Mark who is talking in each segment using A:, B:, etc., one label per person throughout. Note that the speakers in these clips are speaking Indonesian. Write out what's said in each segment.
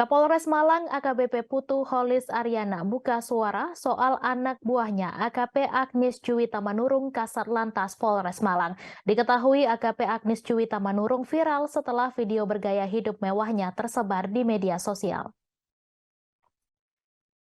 A: Kapolres Malang AKBP Putu Holis Aryana buka suara soal anak buahnya AKP Agnis Juwita Manurung Kasat Lantas Polres Malang. Diketahui AKP Agnis Juwita Manurung viral setelah video bergaya hidup mewahnya tersebar di media sosial.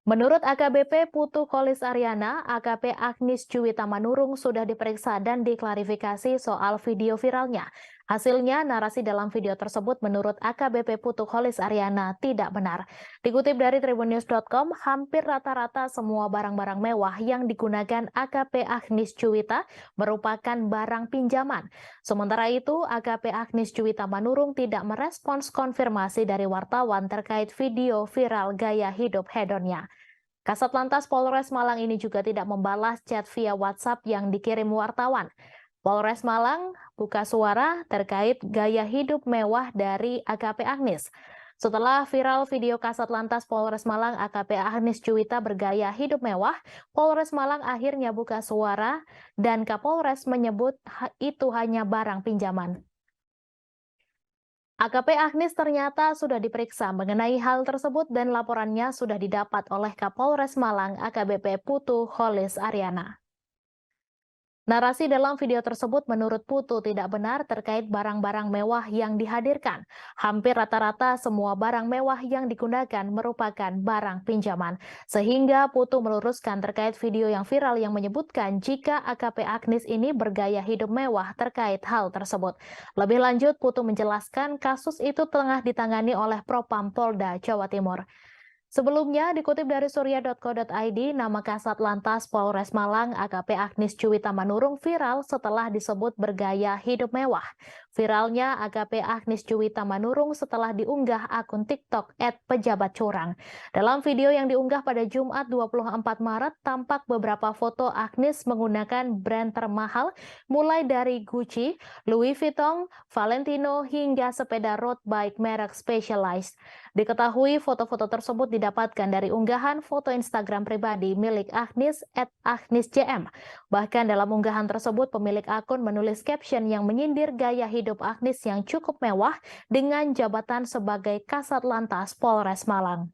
A: Menurut AKBP Putu Holis Aryana, AKP Agnis Juwita Manurung sudah diperiksa dan diklarifikasi soal video viralnya. Hasilnya, narasi dalam video tersebut menurut AKBP Putu Holis Aryana tidak benar. Dikutip dari tribunnews.com, hampir rata-rata semua barang-barang mewah yang digunakan AKP Agnis Juwita merupakan barang pinjaman. Sementara itu, AKP Agnis Juwita Manurung tidak merespons konfirmasi dari wartawan terkait video viral gaya hidup hedonnya. Kasat Lantas Polres Malang ini juga tidak membalas chat via WhatsApp yang dikirim wartawan. Polres Malang buka suara terkait gaya hidup mewah dari AKP Agnis. Setelah viral video Kasat Lantas Polres Malang AKP Agnis Juwita bergaya hidup mewah, Polres Malang akhirnya buka suara dan Kapolres menyebut itu hanya barang pinjaman. AKP Agnis ternyata sudah diperiksa mengenai hal tersebut dan laporannya sudah didapat oleh Kapolres Malang AKBP Putu Holis Aryana. Narasi dalam video tersebut menurut Putu tidak benar terkait barang-barang mewah yang dihadirkan. Hampir rata-rata semua barang mewah yang digunakan merupakan barang pinjaman. Sehingga Putu meluruskan terkait video yang viral yang menyebutkan jika AKP Agnis ini bergaya hidup mewah terkait hal tersebut. Lebih lanjut, Putu menjelaskan kasus itu tengah ditangani oleh Propam Polda Jawa Timur. Sebelumnya, dikutip dari surya.co.id, nama Kasat Lantas Polres Malang AKP Agnis Juwita Manurung viral setelah disebut bergaya hidup mewah. Viralnya AKP Agnis Juwita Manurung setelah diunggah akun TikTok @pejabatcurang. Dalam video yang diunggah pada Jumat 24 Maret, tampak beberapa foto Agnis menggunakan brand termahal mulai dari Gucci, Louis Vuitton, Valentino, hingga sepeda road bike merek Specialized. Diketahui foto-foto tersebut didapatkan dari unggahan foto Instagram pribadi milik Agnis @agnisjm. Bahkan dalam unggahan tersebut pemilik akun menulis caption yang menyindir gaya hidup Agnis yang cukup mewah dengan jabatan sebagai Kasat Lantas Polres Malang.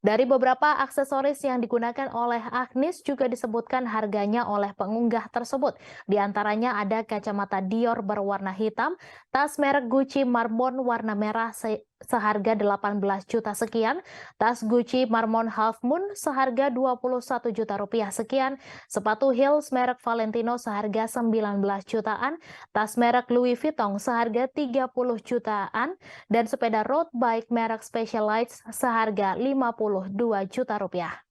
A: Dari beberapa aksesoris yang digunakan oleh Agnis juga disebutkan harganya oleh pengunggah tersebut. Di antaranya ada kacamata Dior berwarna hitam, tas merek Gucci Marmon warna merah seharga 18 juta sekian, tas Gucci Marmon Half Moon seharga 21 juta rupiah sekian, sepatu heels merek Valentino seharga 19 jutaan, tas merek Louis Vuitton seharga 30 jutaan, dan sepeda road bike merek Specialized seharga 52 juta rupiah.